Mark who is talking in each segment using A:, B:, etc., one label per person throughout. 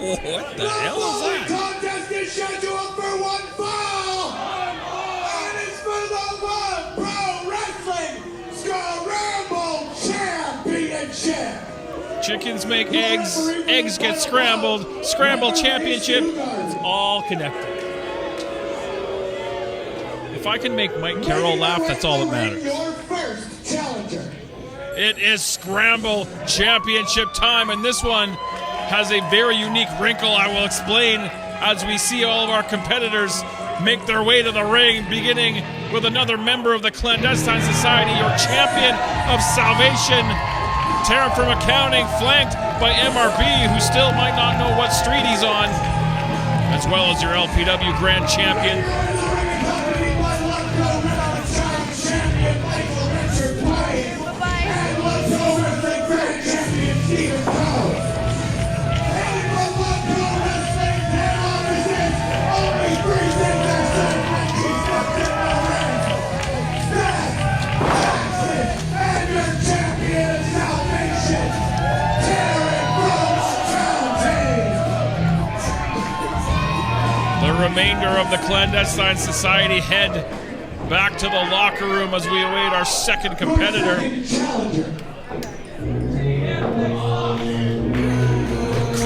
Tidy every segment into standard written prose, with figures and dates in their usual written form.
A: What the hell is that?
B: Contest is scheduled for one fall, and it's for the One Pro Wrestling Scramble Championship.
A: Chickens make eggs, eggs get scrambled, Scramble Championship, it's all connected. If I can make Mike Carroll laugh, that's all that matters.
B: Your first challenger.
A: It is Scramble Championship time, and this one has a very unique wrinkle I will explain as we see all of our competitors make their way to the ring, beginning with another member of the Clandestine Society, your champion of salvation, Taryn From Accounting, flanked by MRB, who still might not know what street he's on, as well as your LPW Grand Champion. The remainder of the Clandestine Society head back to the locker room as we await our second competitor.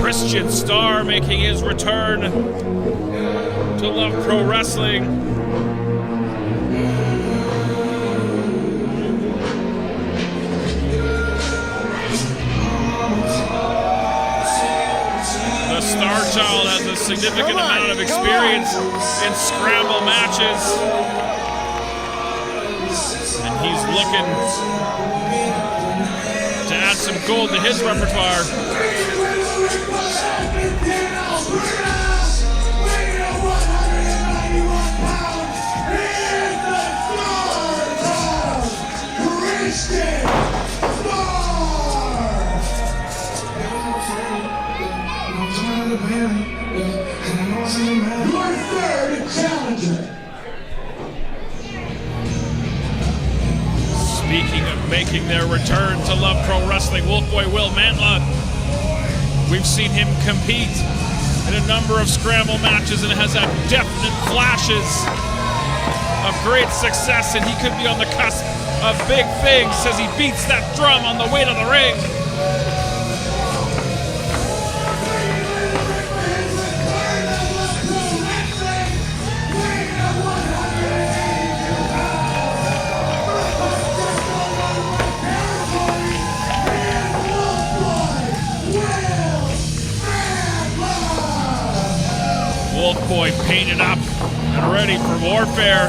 A: Christian Starr making his return to Love Pro Wrestling. The Star Child has a significant amount of experience in scramble matches, and he's looking to add some gold to his repertoire.
B: Your third challenger.
A: Speaking of making their return to Love Pro Wrestling, Wolfboy Will Mantla. We've seen him compete in a number of scramble matches and has had definite flashes of great success, and he could be on the cusp of big things as he beats that drum on the way to the ring. Wolfboy painted up and ready for warfare.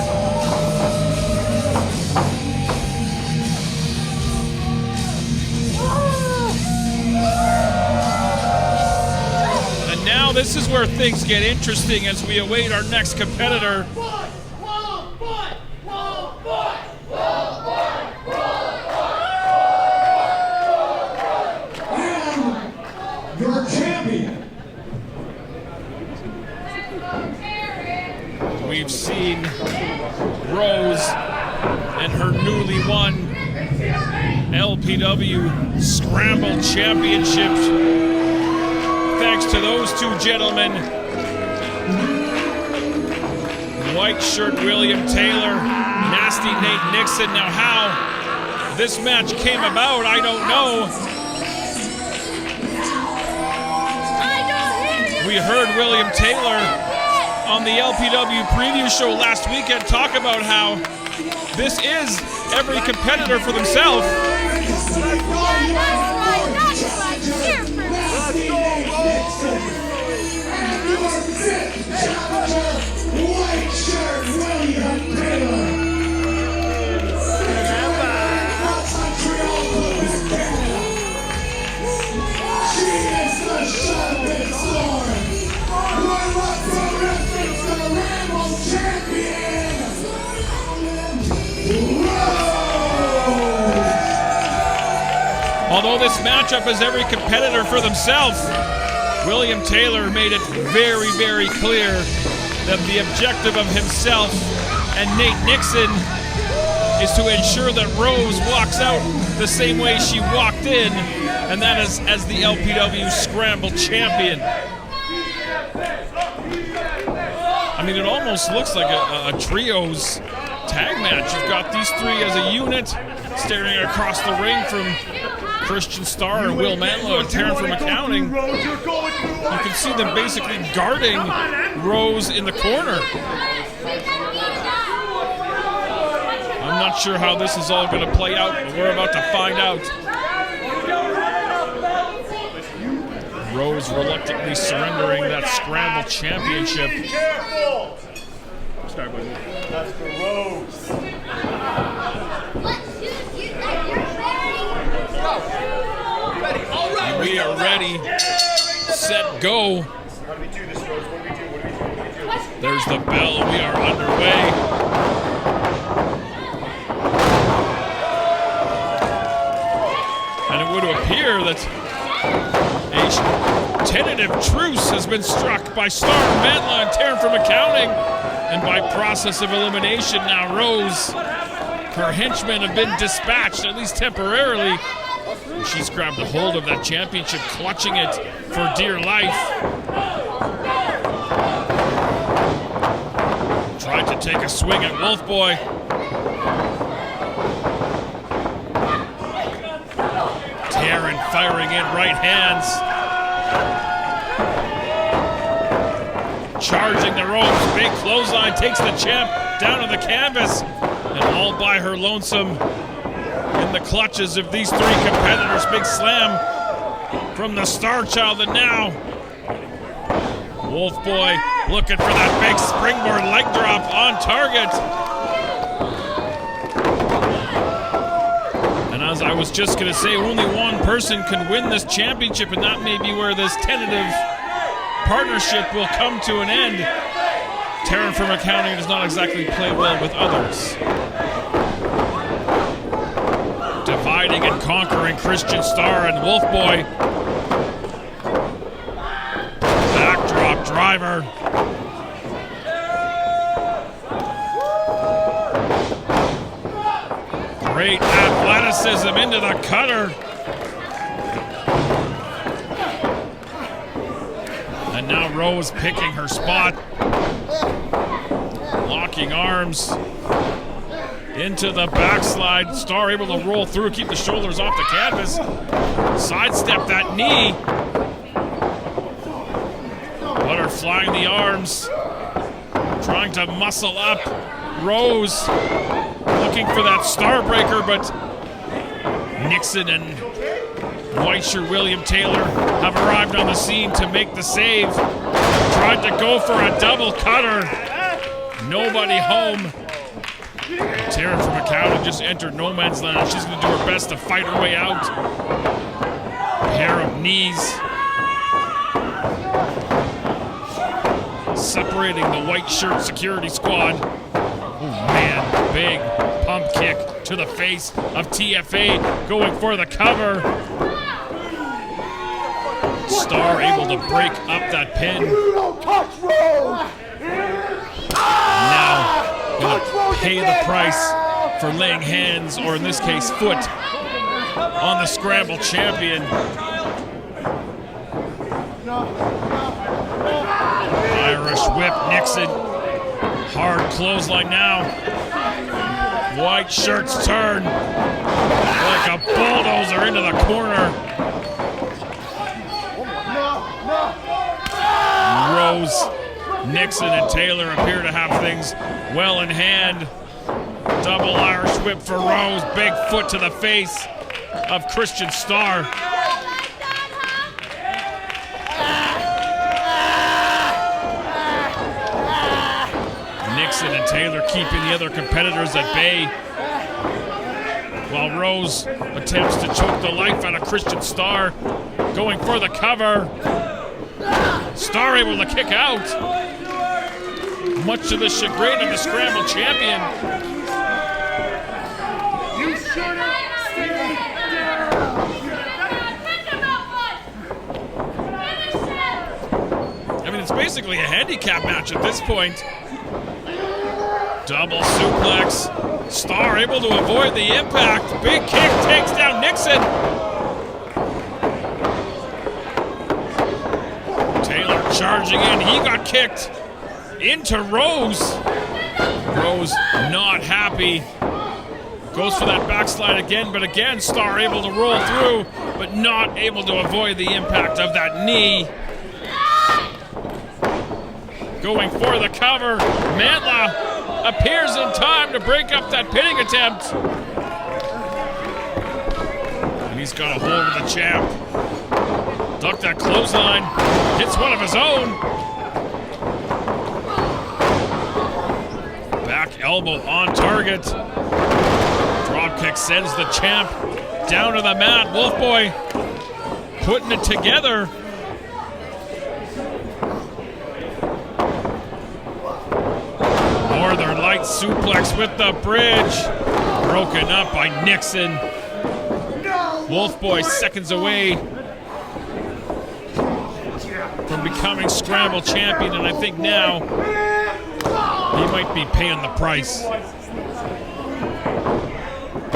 A: And now this is where things get interesting as we await our next competitor.
B: And your champion.
A: We've seen Rose and her newly won LPW Scramble Championship. Thanks to those two gentlemen, Whiteshirt William Taylor, Nasty Nate Nixon. Now how this match came about, I don't know. We heard William Taylor on the LPW preview show last weekend talk about how this is every competitor for themselves. Although this matchup is every competitor for themselves, William Taylor made it very, very clear that the objective of himself and Nate Nixon is to ensure that Rose walks out the same way she walked in, and that is as the LPW Scramble Champion. I mean, it almost looks like a trios tag match. You've got these three as a unit staring across the ring from Christian Starr and Will Mantla and Taryn From Accounting. You can see them basically guarding Rose in the corner. I'm not sure how this is all going to play out, but we're about to find out. Rose reluctantly surrendering that Scramble Championship. Start with it.
C: That's for Rose.
A: We are ready, set, go.
C: How do we do this, Rose? What do we do?
A: There's the bell. We are underway. And it would appear that a tentative truce has been struck by Starr, Mantla, and Taryn From Accounting. And by process of elimination, now Rose, her henchmen have been dispatched, at least temporarily. She's grabbed a hold of that championship, clutching it for dear life. Tried to take a swing at Wolfboy. Taryn firing in right hands. Charging the ropes, big clothesline, takes the champ down on the canvas. And all by her lonesome in the clutches of these three competitors. Big slam from the Star Child, and now Wolfboy looking for that big springboard leg drop on target. And as I was just going to say, only one person can win this championship, and that may be where this tentative partnership will come to an end. Taryn From Accounting does not exactly play well with others. Dividing and conquering Christian Starr and Wolfboy. Backdrop driver. Great athleticism into the cutter. And now Rose picking her spot. Locking arms. Into the backslide. Starr able to roll through, keep the shoulders off the canvas. Sidestep that knee. Butterflying the arms. Trying to muscle up. Rose looking for that star breaker, but Nixon and Whiteshirt William Taylor have arrived on the scene to make the save. Tried to go for a double cutter. Nobody home. Taryn From Accounting just entered no man's land. She's going to do her best to fight her way out. Pair of knees. Separating the white shirt security squad. Oh man, big pump kick to the face of TFA, going for the cover. Starr able to break up that pin. Now gonna pay the price for laying hands, or in this case, foot, on the Scramble champion. Irish whip, Nixon. Hard clothesline now. Whiteshirt's turn. Like a bulldozer into the corner. Rose, Nixon, and Taylor appear to have things well in hand. Double Irish whip for Rose. Big foot to the face of Christian Starr. Nixon and Taylor keeping the other competitors at bay, while Rose attempts to choke the life out of Christian Starr, going for the cover. Starr able to kick out, much to the chagrin of the Scramble champion.
C: You shouldn't stay
A: I mean, it's basically a handicap match at this point. Double suplex. Starr able to avoid the impact. Big kick takes down Nixon. Taylor charging in. He got kicked into Rose. Rose not happy. Goes for that backslide again, but again, Starr able to roll through, but not able to avoid the impact of that knee. Going for the cover. Mantla appears in time to break up that pinning attempt. And he's got a hold of the champ. Duck that clothesline. Hits one of his own. Back elbow on target. Drop kick sends the champ down to the mat. Wolfboy putting it together. Northern Light suplex with the bridge. Broken up by Nixon. Wolfboy seconds away from becoming Scramble champion, and I think now he might be paying the price.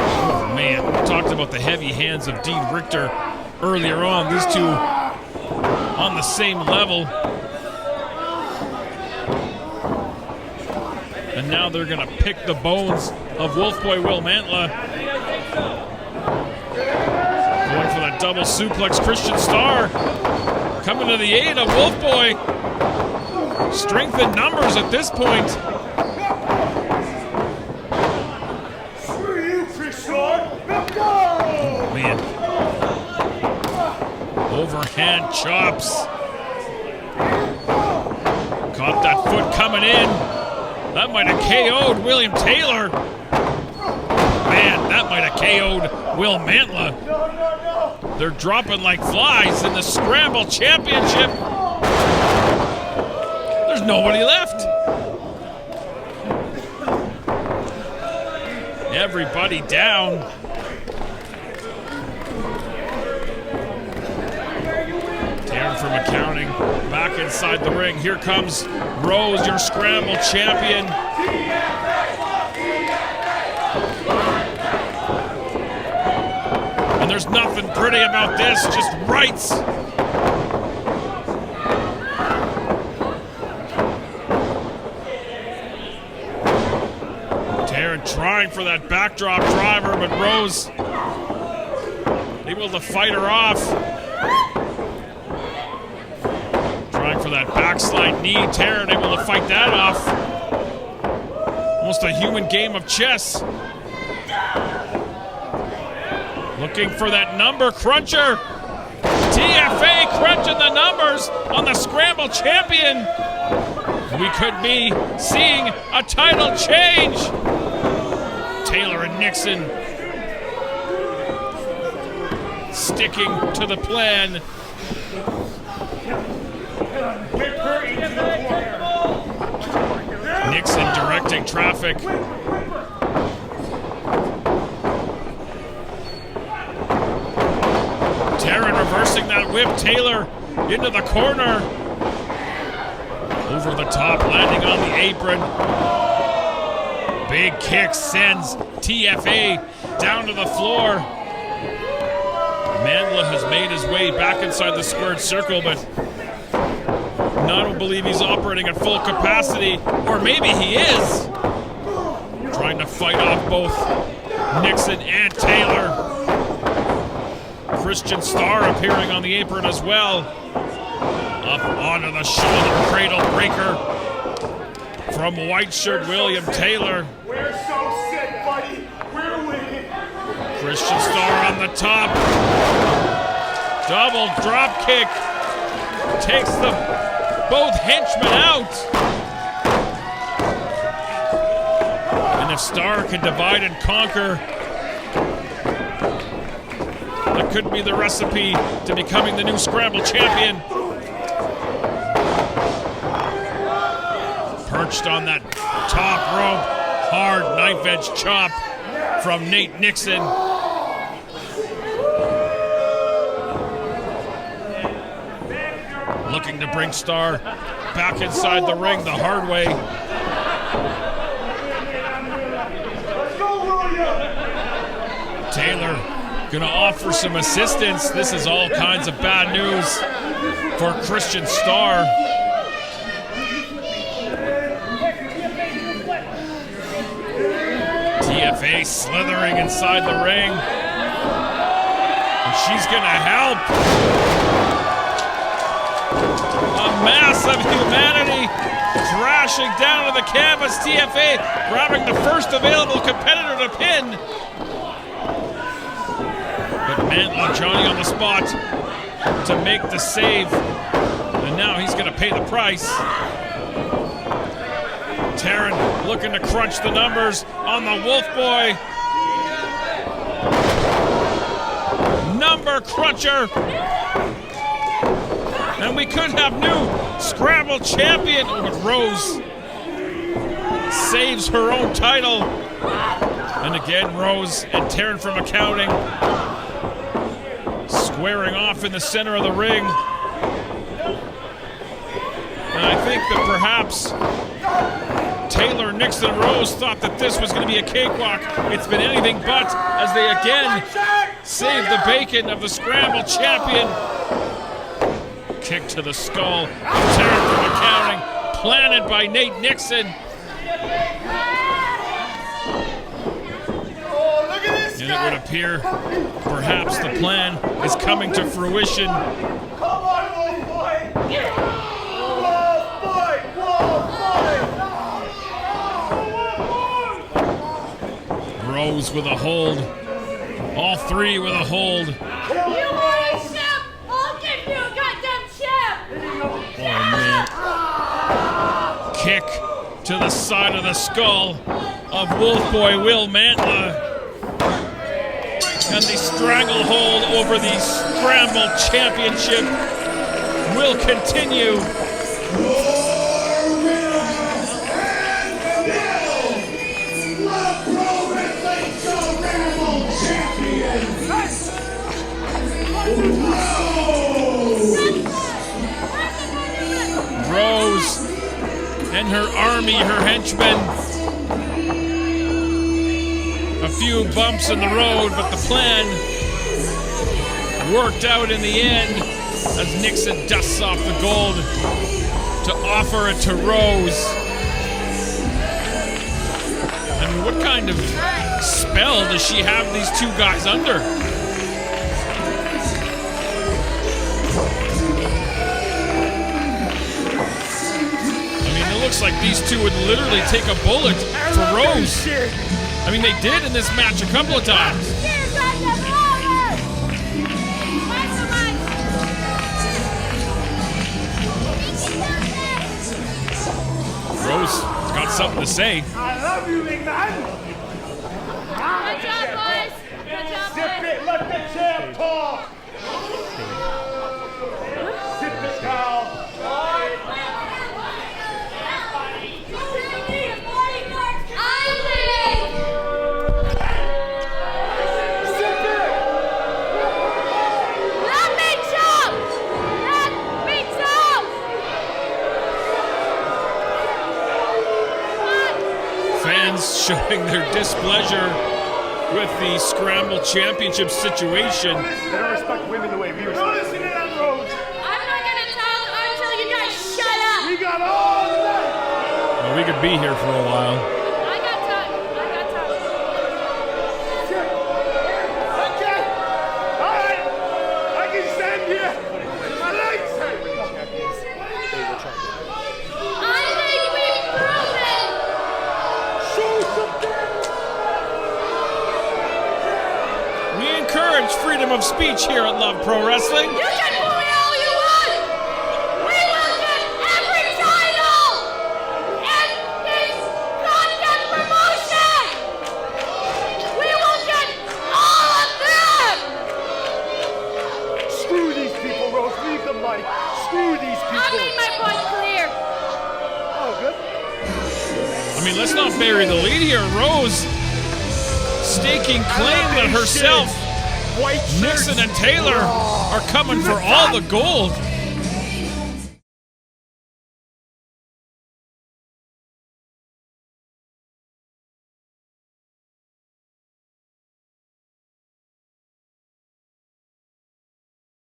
A: Oh man, we talked about the heavy hands of Dean Richter earlier on. These two on the same level. And now they're gonna pick the bones of Wolfboy Will Mantla. Going for that double suplex. Christian Starr coming to the aid of Wolfboy. Strength in numbers at this point. Oh man. Overhand chops. Caught that foot coming in. That might have KO'd William Taylor. Man, that might have KO'd Will Mantla. They're dropping like flies in the Scramble Championship. There's nobody left. Everybody down. Taryn From Accounting back inside the ring. Here comes Rose, your Scramble champion. And there's nothing pretty about this, just rights. Taryn trying for that backdrop driver, but Rose able to fight her off. Trying for that backslide knee. Taryn able to fight that off. Almost a human game of chess. Looking for that number cruncher. TFA crunching the numbers on the Scramble champion. We could be seeing a title change. Taylor and Nixon sticking to the plan. Nixon directing traffic. Taryn reversing that whip. Taylor into the corner. Over the top, landing on the apron. Big kick sends TFA down to the floor. Mantla has made his way back inside the squared circle, but I don't believe he's operating at full capacity, or maybe he is. Trying to fight off both Nixon and Taylor. Christian Starr appearing on the apron as well. Up onto the shoulder cradle breaker from Whiteshirt William Taylor.
C: We're so sick, buddy. We're winning.
A: Christian Starr on the top. Double drop kick. Takes both henchmen out. And if Starr can divide and conquer, that could be the recipe to becoming the new Scramble champion. Perched on that top rope. Hard knife edge chop from Nate Nixon. Looking to bring Starr back inside the ring the hard way. Taylor Gonna offer some assistance. This is all kinds of bad news for Christian Starr. TFA slithering inside the ring. And she's gonna help. A mass of humanity crashing down to the canvas. TFA grabbing the first available competitor to pin. But Mantla, Johnny on the spot to make the save. And now he's gonna pay the price. Taryn looking to crunch the numbers on the Wolfboy. Number cruncher. And we could have new Scramble champion. But Rose saves her own title. And again, Rose and Taryn From Accounting squaring off in the center of the ring. And I think that perhaps Taylor, Nixon, and Rose thought that this was going to be a cakewalk. It's been anything but, as they again save the bacon of the Scramble champion. Kick to the skull of Taryn From Accounting, planted by Nate Nixon. And it would appear perhaps the plan is coming to fruition.
C: Come on, Wolfboy! Wolfboy! Wolfboy!
A: Rose with a hold. All three with a hold.
D: You want a chip? I'll give you a goddamn chip!
A: Oh, man. Kick to the side of the skull of Wolfboy Will Mantla. And the stranglehold over the Scramble Championship will continue.
B: Your winner and the Pro Wrestling Scramble Champion,
A: Rose and her army, her henchmen. A few bumps in the road, but the plan worked out in the end as Nixon dusts off the gold to offer it to Rose. I mean, what kind of spell does she have these two guys under? I mean, it looks like these two would literally take a bullet for Rose. I mean, they did in this match a couple of times. Rose got something to say.
C: I love you, big man!
D: Good job, boys! Good job,
C: Zip
D: boys!
C: it, let the champ talk! Zip it, pal!
A: Fans showing their displeasure with the Scramble Championship situation.
C: They don't respect women the way we respect. Don't listen to that, Rose!
D: I'm not gonna talk until you guys shut up!
C: We got all night!
A: Well, we could be here for a while.
D: I got time.
C: Okay! Alright! I can stand here! My legs hurt!
D: I think we've proven!
C: Show something!
A: We encourage freedom of speech here at Love Pro Wrestling.
D: You can bully all you want! We will get every title in this goddamn promotion! We will get all of them!
C: Screw these people, Rose. Leave the mic. Screw these
D: I
C: people.
D: made my point clear.
C: Oh, good.
A: I mean, let's not bury the lead here. Rose staking claim that herself,
C: Whiteshirt.
A: Nixon and Taylor are coming for all the gold.